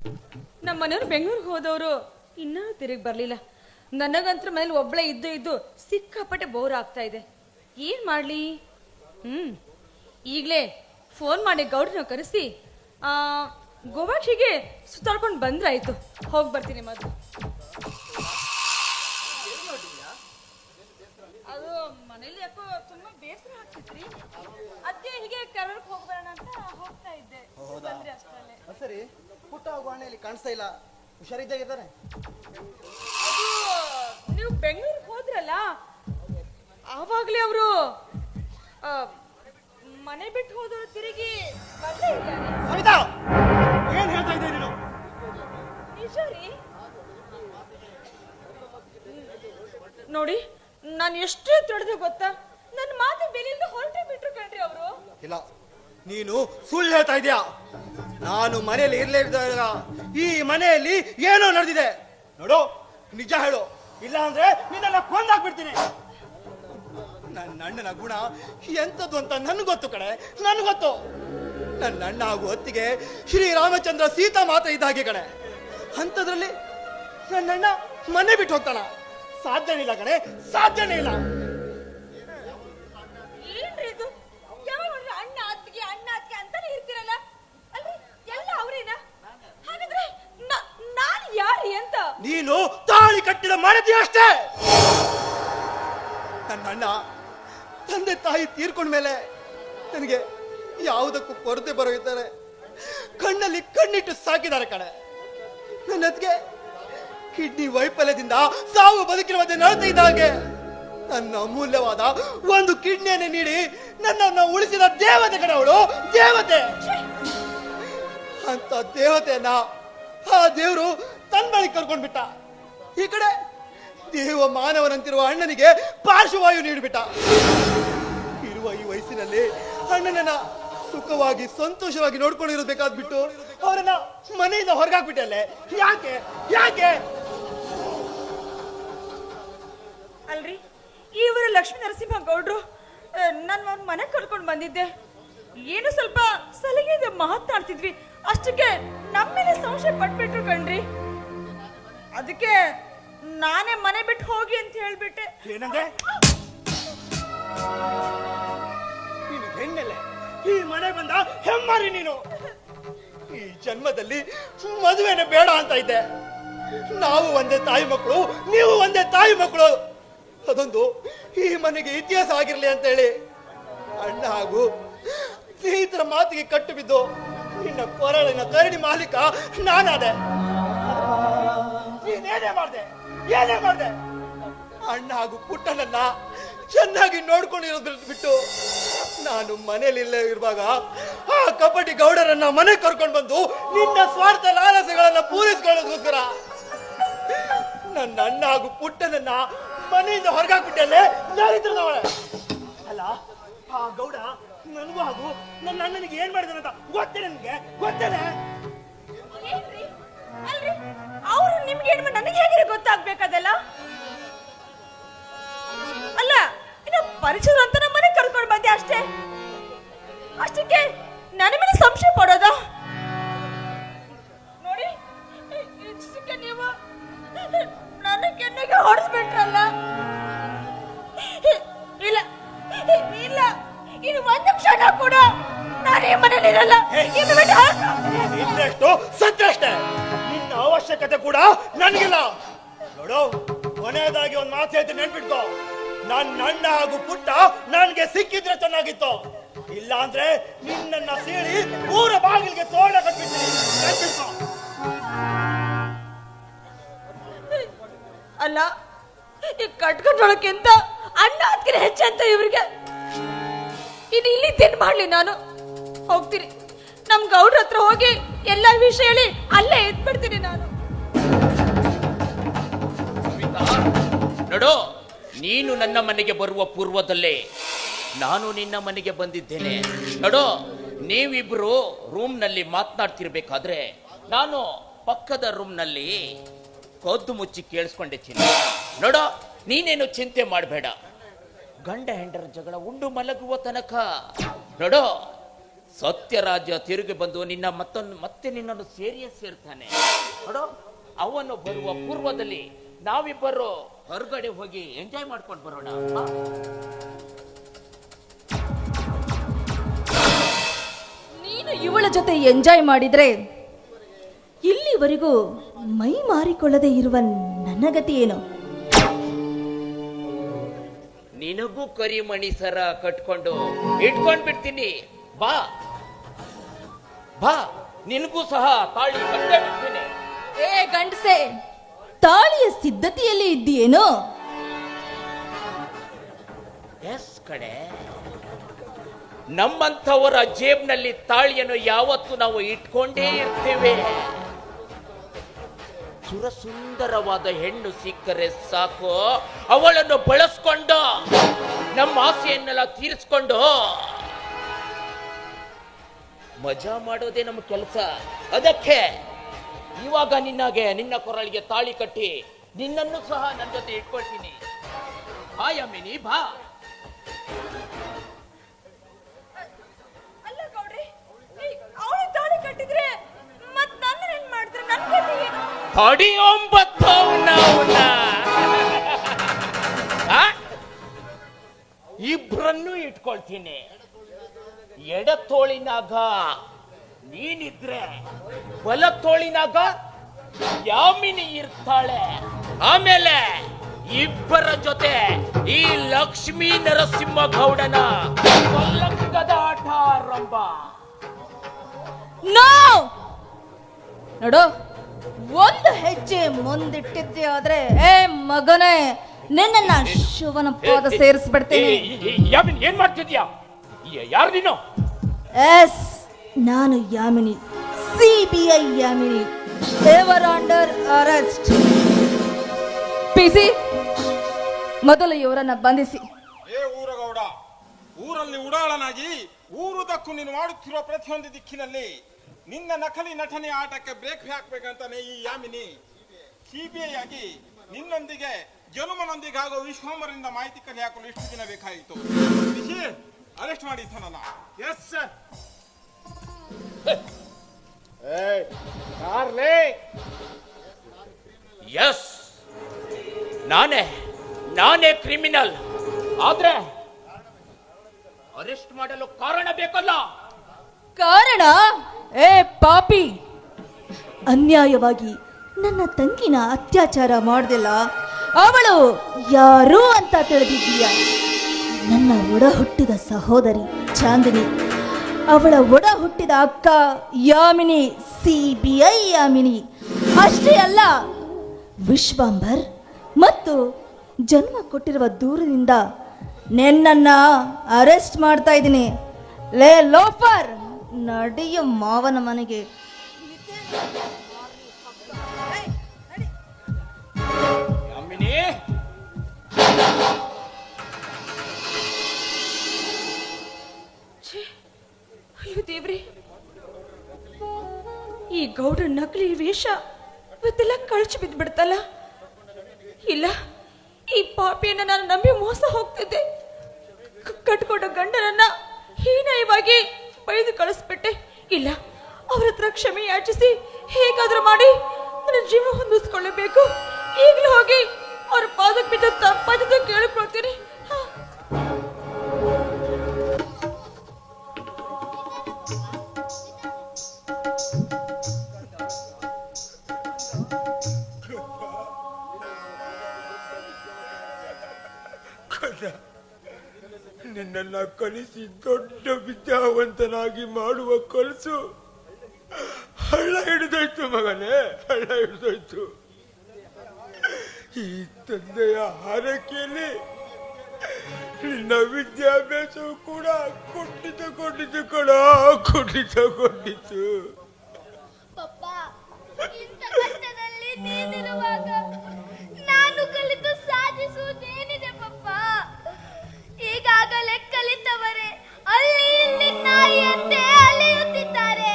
ನಮ್ಮ ಮನೆಯವ್ರು ಬೆಂಗಳೂರಿಗೆ ಹೋದವರು ಇನ್ನೂ ತಿರುಗಿ ಬರಲಿಲ್ಲ. ನನಗಂತ್ರ ಮನೇಲಿ ಒಬ್ಳೆ ಇದ್ದು ಸಿಕ್ಕಾಪಟ್ಟೆ ಬೋರ್ ಆಗ್ತಾ ಇದೆ. ಏನ್ ಮಾಡ್ಲಿ? ಈಗಲೇ ಫೋನ್ ಮಾಡಿ ಗೌಡ್ರನ್ನ ಕರೆಸಿ ಗೋವಾಕ್ಷಿಗೆ ಸುತ್ತಾಡ್ಕೊಂಡು ಬಂದ್ರಾಯ್ತು. ಹೋಗಿ ಬರ್ತೀನಿ ಮೊದಲು. ಅದು ಮನೇಲಿ ಯಾಕೋ ತುಂಬಾ ಬೇಸರ ಆಗ್ತಿತ್ರಿ. ಅದಕ್ಕೆ ಹೀಗೆ ಕರ್ನಾಟಕ ಹೋಗ್ಬರೋಣ ಅಂತ ಹೋಗ್ತಾ ಇದ್ದೆ. ಬಂದ್ರೆ ಅಷ್ಟರಲ್ಲೇ. ಸರಿ, ಪುಟ್ಟ ವಾಣೆಯಲ್ಲಿ ಕಾಣಿಸ್ತಾ ಇಲ್ಲ. ಹುಷಾರಿದ್ದಾಗಿದ್ದಾರೆ? ನೀವು ಬೆಂಗಳೂರಿಗೆ ಹೋದ್ರಲ್ಲ, ಆವಾಗ್ಲೇ ಅವರು ಮನೆ ಬಿಟ್ಟು ಹೋದವರು ತಿರುಗಿ ಬಂದೇ ಇಲ್ಲ. ಏನ್ ಹೇಳ್ತಾ ಇದ್ದೀರಿ ನೀನು? ನಿಜ ರೀ. ನೋಡಿ, ನಾನು ಎಷ್ಟೇ ತಿಳಿದು ಗೊತ್ತಾ, ನನ್ನ ಮಾತು ಬೆಲೆಯಿಂದ ಹೊರಟೆ ಬಿಟ್ರು ಕಣ್ರಿ ಅವರು. ಇಲ್ಲ, ನೀನು ಸುಳ್ಳು ಹೇಳ್ತಾ ಇದೀಯಾ. ನಾನು ಮನೆಯಲ್ಲಿ ಇರ್ಲಿದ್ದಾಗ ಈ ಮನೆಯಲ್ಲಿ ಏನೋ ನಡೆದಿದೆ. ನೋಡು, ನಿಜ ಹೇಳು, ಇಲ್ಲ ಅಂದ್ರೆ ನಿನ್ನನ್ನ ಕೊಂದಾಕ್ಬಿಡ್ತೀನಿ. ನನ್ನ ಅಣ್ಣನ ಗುಣ ಎಂತದ್ದು ಅಂತ ನನ್ಗೆ ಗೊತ್ತು ಕಣೆ, ನನ್ಗೆ ಗೊತ್ತು. ನನ್ನ ಅಣ್ಣ ಆಗು ಹೊತ್ತಿಗೆ ಶ್ರೀರಾಮಚಂದ್ರ ಸೀತಾ ಮಾತ್ರ ಇದ್ದಾಗೆ ಕಣೆ. ಅಂಥದ್ರಲ್ಲಿ ನನ್ನಣ್ಣ ಮನೆ ಬಿಟ್ಟು ಹೋಗ್ತಾನ? ಸಾಧ್ಯನೇ ಇಲ್ಲ ಕಣೆ, ಸಾಧ್ಯನೇ ಇಲ್ಲ. ಏನ್ರಿ ಇದು? ಯಾವಾಗ ಅಣ್ಣ ಅತ್ತಿಗೆ ಅಂತಾನೆ ಇರ್ತೀರಲ್ಲ, ಅಲ್ರಿ ಎಲ್ಲ ಅವ್ರೇನಾ? ಹಾಗಾದ್ರೆ ನಾನು ಯಾರಿ ಅಂತ? ನೀನು ತಾಳಿ ಕಟ್ಟಿದ ಮಡದಿ ಅಷ್ಟೇ. ನನ್ನ ಅಣ್ಣ ತಂದೆ ತಾಯಿ ತೀರ್ಕೊಂಡ ಮೇಲೆ ನನಗೆ ಯಾವುದಕ್ಕೂ ಕೊರತೆ ಬರೋಗಿದ್ದಾರೆ. ಕಣ್ಣಲ್ಲಿ ಕಣ್ಣಿಟ್ಟು ಸಾಕಿದ್ದಾರೆ ಕಣೆ. ನನ್ನದ್ಗೆ ಕಿಡ್ನಿ ವೈಫಲ್ಯದಿಂದ ಸಾವು ಬದುಕಿನ ಮಧ್ಯೆ ನಡ್ತಾ ಇದ್ದಾಗೆ ನನ್ನ ಅಮೂಲ್ಯವಾದ ಒಂದು ಕಿಡ್ನಿಯನ್ನೇ ನೀಡಿ ನನ್ನನ್ನು ಉಳಿಸಿದ ದೇವತೆ ಕಡೆ ಅವಳು, ದೇವತೆ. ಅಂತ ದೇವತೆಯನ್ನ ಆ ದೇವರು ತನ್ನ ಬಳಿ ಕರ್ಕೊಂಡ್ಬಿಟ್ಟ. ಈ ಕಡೆ ದೇವ ಮಾನವನಂತಿರುವ ಅಣ್ಣನಿಗೆ ಪಾರ್ಶ್ವವಾಯು ನೀಡಿಬಿಟ್ಟ. ಇರುವ ಈ ವಯಸ್ಸಿನಲ್ಲಿ ಅಣ್ಣನನ್ನ ಸುಖವಾಗಿ ಸಂತೋಷವಾಗಿ ನೋಡ್ಕೊಂಡಿರಬೇಕಾದ್ಬಿಟ್ಟು ಅವರನ್ನ ಮನೆಯಿಂದ ಹೊರಗಾಕ್ಬಿಟ್ಟೆ. ಯಾಕೆ ಯಾಕೆ? ಅಲ್ರಿ, ಇವರು ಲಕ್ಷ್ಮೀ ನರಸಿಂಹ ಗೌಡ್ರು ನನ್ನ ಅವ್ರ ಮನೆ ಕರ್ಕೊಂಡು ಬಂದಿದ್ದೆ. ಏನು ಸ್ವಲ್ಪ ಸಲಿಗೆಯಿಂದ ಮಾತನಾಡ್ತಿದ್ವಿ, ಅಷ್ಟಕ್ಕೆ ನಮ್ಮೇಲೆ ಸಂಶಯ ಪಟ್ಬಿಟ್ರು ಕಣ್ರಿ. ಅದಕ್ಕೆ ನಾನೇ ಮನೆ ಬಿಟ್ಟು ಹೋಗಿ ಅಂತ ಹೇಳ್ಬಿಟ್ಟೆ. ಏನಂದ್ರೆ ನೀನು ಹೆಣ್ಣೆಲೆ, ಈ ಮನೆ ಬಂದ ಹೆಮ್ಮಾರಿ ನೀನು. ಈ ಜನ್ಮದಲ್ಲಿ ಮದುವೆನೇ ಬೇಡ ಅಂತ ಇದ್ದೆ. ನಾವು ಒಂದೇ ತಾಯಿ ಮಕ್ಕಳು, ನೀವು ಒಂದೇ ತಾಯಿ ಮಕ್ಕಳು. ಅದೊಂದು ಈ ಮನೆಗೆ ಇತಿಹಾಸ ಆಗಿರ್ಲಿ ಅಂತ ಹೇಳಿ ಅಣ್ಣ ಹಾಗೂ ಸ್ನೇಹಿತರ ಮಾತಿಗೆ ಕಟ್ಟು ಬಿದ್ದು ನಿನ್ನ ಕೊರಳಿನ ಕರಡಿ ಮಾಲೀಕ ನಾನಾದೆ. ನೀನೇನೇ ಮಾಡ್ದೆ, ಏನೇ ಮಾಡ್ದೆ? ಅಣ್ಣ ಹಾಗೂ ಪುಟ್ಟನನ್ನ ಚೆನ್ನಾಗಿ ನೋಡ್ಕೊಂಡಿರೋದು ಬಿಟ್ಟು ನಾನು ಮನೇಲಿಲ್ಲೇ ಇರುವಾಗ ಆ ಕಪಟಿ ಗೌಡರನ್ನ ಮನೆ ಕರ್ಕೊಂಡು ಬಂದು ನಿನ್ನ ಸ್ವಾರ್ಥ ಲಾಲಸೆಗಳನ್ನ ಪೂರೈಸ್ಕೊಳ್ಳೋದಕ್ಕೋಸ್ಕರ ನನ್ನ ಅಣ್ಣ ಹಾಗೂ ಪುಟ್ಟನನ್ನ ಮನೆಯಿಂದ ಹೊರಗಾಕ್ಬಿಟ್ಟೆ. ದಾರಿದ್ರದವಳೆ ಅಲ್ಲ ಆ ಗೌಡ ನನಗೂ ಹಾಗೂ ನನ್ನ ಅಣ್ಣನಿಗೆ ಏನ್ ಮಾಡಿದಾನೆ ಅಂತ ಗೊತ್ತೇ? ನನಗೆ ಗೊತ್ತೇನೆ. ಅಲ್ರಿ, ಅವರು ನಿಮ್ಗೆ ಏನು ನನಗೆ ಹೇಗೆ ಗೊತ್ತಾಗ್ಬೇಕದಲ್ಲ? ಅಲ್ಲ, ಇನ್ನು ಪರಿಚಯ ಅಂತ ನಮ್ಮ ಮನೆ ಕರ್ಕೊಂಡು ಬಂದೆ ಅಷ್ಟೇ. ಅಷ್ಟಕ್ಕೆ ನನ್ನ ಮೇಲೆ ಸಂಶಯ ಪಡೋದ? ನೋಡಿ, ಇಷ್ಟಕ್ಕೆ ನೀವು ನನ್ನ ಕೆನ್ನೆಗೆ ಹೊಡೆದ್ಬಿಟ್ರಲ್ಲ. ಇಲ್ಲ ಇಲ್ಲ, ಇನ್ನು ಒಂದು ಕ್ಷಣ ಕೂಡ ನಾನೇ ಮನೇಲಿ ಇರಲ್ಲ. ಇದ್ದಷ್ಟು ಸತ್ತಷ್ಟೇ. ನಿನ್ನ ಅವಶ್ಯಕತೆ ಕೂಡ ನನಗಿಲ್ಲ. ನೋಡು, ಕೊನೆಯದಾಗಿ ಒಂದು ಮಾತು ಹೇಳ್ತೀನಿ, ನೆನ್ಪಿಟ್ಕೋ. ನನ್ನ ಅಣ್ಣ ಹಾಗೂ ಪುಟ್ಟ ನನ್ಗೆ ಸಿಕ್ಕಿದ್ರೆ ಚೆನ್ನಾಗಿತ್ತು. ಇಲ್ಲ ಅಂದ್ರೆ ನಿನ್ನನ್ನ ಸೀಳಿ ಊರ ಬಾಗಿಲಿಗೆ ತೋರಣ ಕಟ್ಬಿಡ್ತೀನಿ. ನೆನ್ಪಿಟ್ಕೋ. ಅಲ್ಲ, ಈ ಕಟ್ಕೊಂಡೊಳಕ್ಕಿಂತ ಅಣ್ಣ ಅದಕ್ಕೆ ಹೆಚ್ಚಂತ ಇವ್ರಿಗೆ. ಇನ್ನು ಇಲ್ಲಿ ತಿನ್ ಮಾಡ್ಲಿ, ನಾನು ಹೋಗ್ತೀನಿ. ನಮ್ ಗೌಡ್ರ ಹತ್ರ ಹೋಗಿ ಎಲ್ಲ ವಿಷಯ ಹೇಳಿ ಅಲ್ಲೇ ಎದ್ಬಿಡ್ತೀನಿ ನಾನು. ನೋಡು, ನೀನು ನನ್ನ ಮನೆಗೆ ಬರುವ ಪೂರ್ವದಲ್ಲೇ ನಾನು ನಿನ್ನ ಮನೆಗೆ ಬಂದಿದ್ದೇನೆ. ನೋಡು, ನೀವಿಬ್ರು ರೂಮ್ನಲ್ಲಿ ಮಾತನಾಡ್ತಿರ್ಬೇಕಾದ್ರೆ ನಾನು ಪಕ್ಕದ ರೂಮ್ನಲ್ಲಿ ಕದ್ದು ಮುಚ್ಚಿ ಕೇಳಿಸ್ಕೊಂಡಿದ್ದೀನಿ. ನೋಡು, ನೀನೇನು ಚಿಂತೆ ಮಾಡಬೇಡ. ಗಂಡ ಹೆಂಡರ ಜಗಳ ಉಂಡು ಮಲಗುವ ತನಕ ನೋಡು ಸತ್ಯರಾಜ ತಿರುಗಿ ಬಂದು ಮತ್ತೆ ನಿನ್ನನ್ನು ಸೇರ್ತಾನೆ ನೋಡು. ಅವನು ಬರುವ ಪೂರ್ವದಲ್ಲಿ ನಾವಿಬ್ಬರು ಹೊರಗಡೆ ಹೋಗಿ ಎಂಜಾಯ್ ಮಾಡ್ಕೊಂಡು ಬರೋಣ. ನೀನು ಇವಳ ಜೊತೆ ಎಂಜಾಯ್ ಮಾಡಿದ್ರೆ ಇಲ್ಲಿವರೆಗೂ ಮೈ ಮಾರಿಕೊಳ್ಳದೆ ಇರುವ ನನ್ನ ಗತಿ ಏನು? ನಿನಗೂ ಕರಿಮಣಿ ಸರ ಕಟ್ಕೊಂಡು ಇಟ್ಕೊಂಡ್ ಬಿಡ್ತೀನಿ. ಬಾ ಬಾ, ನಿನಗೂ ಸಹ ತಾಳಿ ಕಟ್ಟೇ ಬಿಡ್ತೀನಿ. ಏ ಗಂಡಸೆ, ತಾಳಿಯ ಸಿದ್ಧತೆಯಲ್ಲಿ ಇದ್ದೀಯೇನೋ? ಎಸ್ ಕಡೆ, ನಮ್ಮಂಥವರ ಜೇಬ್ನಲ್ಲಿ ತಾಳಿಯನ್ನು ಯಾವತ್ತು ನಾವು ಇಟ್ಕೊಂಡೇ ಇರ್ತೇವೆ. ಸುರಸುಂದರವಾದ ಹೆಣ್ಣು ಸಿಕ್ಕರೆ ಸಾಕು, ಅವಳನ್ನು ಬಳಸ್ಕೊಂಡು ನಮ್ಮ ಆಸೆಯನ್ನೆಲ್ಲ ತೀರಿಸ್ಕೊಂಡು ಮಜಾ ಮಾಡೋದೇ ನಮ್ಮ ಕೆಲಸ. ಅದಕ್ಕೆ ಇವಾಗ ನಿನ್ನ ಕೊರಳಿಗೆ ತಾಳಿ ಕಟ್ಟಿ ನಿನ್ನನ್ನು ಸಹ ನನ್ನ ಜೊತೆ ಇಟ್ಕೊಳ್ತೀನಿ. ಬಾ ಯಮಿನಿ, ಬಾ. ಅಲ್ಲ ಗೌಡ್ರಿ, ಅವಳು ತಾಳಿ ಕಟ್ಟಿದ್ರೆ ಮತ್ ನನ್ನ ಏನ್ ಮಾಡ್ತಾರೆ? ನನ್ನ ಗತಿ ಏನು? ಹೊಡಿ 9 ಇಬ್ಬರನ್ನು ಇಟ್ಕೊಳ್ತೀನಿ. ಎಡ ತೋಳಿನಾಗ ನೀನಿದ್ರೆ ಬಲ ತೋಳಿನಾಗ ಯಾಮಿನಿ ಇರ್ತಾಳೆ. ಆಮೇಲೆ ಇಬ್ಬರ ಜೊತೆ ಈ ಲಕ್ಷ್ಮೀ ನರಸಿಂಹ ಗೌಡನ ಪಲ್ಲಕ್ಕದ ಆಟ ಆರಂಭ. ನೋಡು, ಒಂದು ಹೆಜ್ಜೆ ಮುಂದಿಟ್ಟಿದ್ದೆ ಆದ್ರೆ ಏ ಮಗನೇ, ನಿನ್ನ ಶಿವನ ಪಾದ ಸೇರಿಸ್ಬಿಡ್ತೀನಿ. ಏನ್ ಮಾಡ್ತಿದ್ಯಾ? ಯಾರು ನೀನು? ಎಸ್, ನಾನು ಯಾಮಿನಿ, CBI ಯಾಮಿನಿ, ಎವರ್ ಅಂಡರ್ ಅರೆಸ್ಟ್. ಪಿಸಿ, ಮೊದಲು ಇವರನ್ನ ಬಂಧಿಸಿ. ಏ ಊರಗೌಡ, ಊರಲ್ಲಿ ಉಡಾಳನಾಗಿ ಊರುದಕ್ಕೂ ನೀನು ಮಾಡುತ್ತಿರುವ ಪ್ರತಿಯೊಂದು ದಿಕ್ಕಿನಲ್ಲಿ ನಿನ್ನ ನಕಲಿ ನಟನೆ ಆಟಕ್ಕೆ ಬ್ರೇಕ್ ಹಾಕ್ಬೇಕಂತಾನೆ ಈ ಯಾಮಿನಿ CBI ಆಗಿ ನಿನ್ನೊಂದಿಗೆ ಜನುಮನೊಂದಿಗೆ ಆಗೋ ವಿಶ್ವಂಬರಿಂದ ಮಾಹಿತಿ ಕಲೆ ಹಾಕಲು ಇಷ್ಟು ದಿನ ಬೇಕಾಯಿತು. ಅರೆಸ್ಟ್ ಮಾಡಿದ್ದಾನಲ್ಲ? Yes sir. ಎಸ್, ನಾನೇ ಕ್ರಿಮಿನಲ್. ಆದ್ರೆ ಅರೆಸ್ಟ್ ಮಾಡಲು ಕಾರಣ ಬೇಕಲ್ಲ? ಕಾರಣ? ಏ ಪಾಪಿ, ಅನ್ಯಾಯವಾಗಿ ನನ್ನ ತಂಗಿನ ಅತ್ಯಾಚಾರ ಮಾಡ್ದಿಲ್ಲ, ಅವಳು ಯಾರು ಅಂತ ತಿಳಿದಿದ್ದೀಯ? ನನ್ನ ಒಡ ಹುಟ್ಟಿದ ಸಹೋದರಿ ಚಾಂದಿನಿ, ಅವಳ ಒಡ ಹುಟ್ಟಿದ ಅಕ್ಕ ಯಾಮಿನಿ, CBI ಯಾಮಿನಿ. ಅಷ್ಟೇ ಅಲ್ಲ, ವಿಶ್ವಾಂಬರ್ ಮತ್ತು ಜನ್ಮ ಕೊಟ್ಟಿರುವ ದೂರದಿಂದ ನಿನ್ನನ್ನ ಅರೆಸ್ಟ್ ಮಾಡ್ತಾ ಇದ್ದೀನಿ. ಲೇ ಲೋಫರ್, ನಡೆಯ ಮಾವನ ಮನೆಗೆ. ಯಾಮಿನಿ, ಅಯ್ಯೋ ದೇವ್ರಿ, ಈ ಗೌಡ ನಕಲಿ ವೇಷ ಇವತ್ತೆಲ್ಲ ಕಳಚಿ ಬಿದ್ದ್ಬಿಡ್ತಲ್ಲ. ಇಲ್ಲ, ಈ ಪಾಪಿಯನ್ನ ನಾನು ನಂಬಿ ಮೋಸ ಹೋಗ್ತಿದ್ದೆ. ಕಟ್ಕೊಂಡ ಗಂಡನನ್ನ ಹೀನಾಯವಾಗಿ ಬೈದು ಕಳಿಸ್ಬಿಟ್ಟೆ. ಇಲ್ಲ, ಅವ್ರ ಹತ್ರ ಕ್ಷಮೆ ಯಾಚಿಸಿ ಹೇಗಾದ್ರೂ ಮಾಡಿ ನನ್ನ ಜೀವ ಹೊಂದಿಸ್ಕೊಳ್ಳಬೇಕು. ಈಗಲೂ ಹೋಗಿ ಅವ್ರ ಪಾದಕ್ಕೆ ಬಿದ್ದ ತಪ್ಪಾದ ಕೇಳಿಕೊಳ್ತೀನಿ. ನಿನ್ನನ್ನ ಕಲಿಸಿ ದೊಡ್ಡ ವಿದ್ಯಾವಂತನಾಗಿ ಮಾಡುವ ಕನಸು ಹಳ್ಳ ಹಿಡಿದೋಯ್ತು ಮಗನೇ, ಹಳ್ಳ ಹಿಡಿದೋಯ್ತು. ಈ ತಂದೆಯ ಹಾರೈಕೆಯಲ್ಲಿ ನಿನ್ನ ವಿದ್ಯಾಭ್ಯಾಸವು ಕೂಡ ಕೊಂಡಿತು ಪಪ್ಪ, ಇಂಥ ಕಷ್ಟದಲ್ಲಿ ನೀನಿರುವಾಗ ನಾನು ಕಲಿತು ಸಾಧಿಸುವುದೇನಿದೆ ಪಪ್ಪ? ಈಗಾಗಲೇ ಕಲಿತವರೇ ಅಲ್ಲಿ ಇಲ್ಲಿ ನಾಯಿಯಂತೆ ಅಲೆಯುತ್ತಿದ್ದಾರೆ.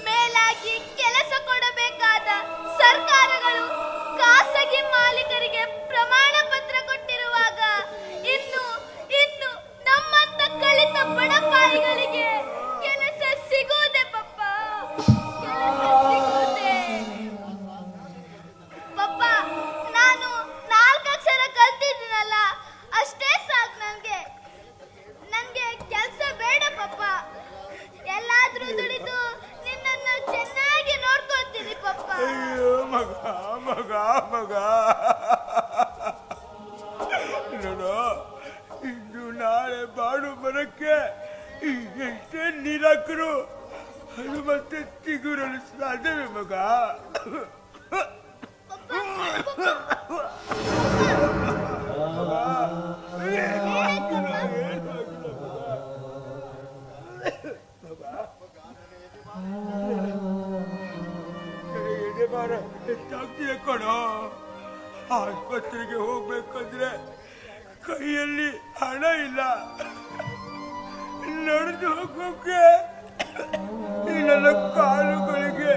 ಮೇಲಾಗಿ ಕೆಲಸ ಕೊಡಬೇಕಾದ ಸರ್ಕಾರಗಳು ಖಾಸಗಿ ಮಾಲೀಕರಿಗೆ ಪ್ರಮಾಣ ಪತ್ರ ಕೊಟ್ಟಿರುವಾಗ ಇನ್ನು ನಮ್ಮಂತ ಕಲಿತ ಬಡಪಾಯಿಗಳಿಗೆ ಕೆಲಸ ಮಗ ಮಗ ಮಗ ನೋಡು, ಇಂದು ನಾಳೆ ಬಾಡು ಬರಕ್ಕೆ ಎಷ್ಟೇ ನೀರಾಕರು ಅದು ಮತ್ತೆ ಚಿಗುರಲು ಸಾಧ್ಯವೇ ಮಗ? ಹೆಚ್ಚಾಗ್ತಿದೆ ಕಣೋ. ಆಸ್ಪತ್ರೆಗೆ ಹೋಗ್ಬೇಕಂದ್ರೆ ಕೈಯಲ್ಲಿ ಹಣ ಇಲ್ಲ, ನಡೆದು ಹೋಗೋಕೆ ನನ್ನ ಕಾಲುಗಳಿಗೆ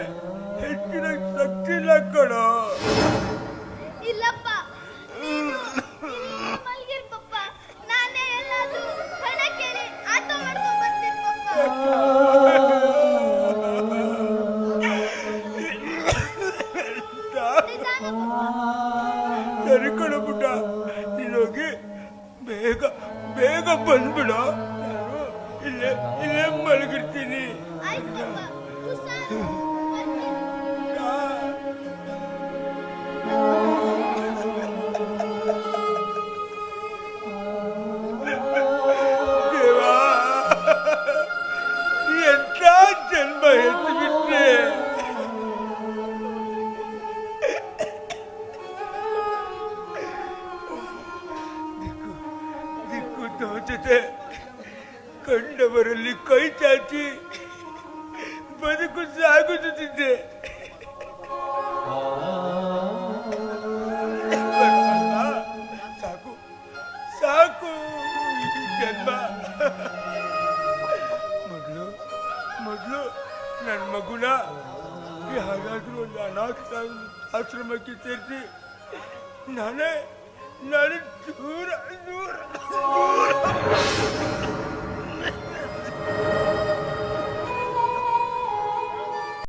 ಹೆಚ್ಚಿನ ಶಕ್ತಿ ಇಲ್ಲ ಕಣೋ. ಇಲ್ಲಪ್ಪ, ನೀನು ಇಲ್ಲಿ ಮಲ್ಗಿರ್ ಪಪ್ಪ. ನಾನೇ ಎಲ್ಲಾದ್ರೂ ಹಣ ಕೇಳಿ ಆಟೋ ಮಾಡ್ಕೊಂಡ್ ಬರ್ತೀನಿ ಪಪ್ಪ. ನಿಧಾನ ಪಪ್ಪ. ಸರಿ ಕಣೋ ಪುಟ್ಟ, ನೀನೋಗಿ ಬೇಗ ಬೇಗ ಬಂದ್ಬಿಡು. ನಾನು ಇಲ್ಲೇ ಮಲಗಿರ್ತೀನಿ. ಆಯ್ತು ಪಪ್ಪ, ಹುಷಾರು, ಬರ್ತೀನಿ. ದೇವಾ, ಎಂತ ಜನ್ಮ ಎತ್ತು ಬಿಟ್ರೆ. ದಿಕ್ಕು ತೋಚದೆ ಕಂಡವರಲ್ಲಿ ಕೈ ಚಾಚಿ ಬದುಕು ಸಾಗಿಸುತ್ತಿದ್ದೆ. ಸಾಕು ಸಾಕು ಈ ಜನ್ಮ. ಮೊದಲು ನನ್ನ ಮಗುನ ಯಾರಾದ್ರೂ ಒಂದು ಅನಾಥ ಆಶ್ರಮಕ್ಕೆ ಸೇರಿಸಿ ನಾನೇ ದೂರ ದೂರ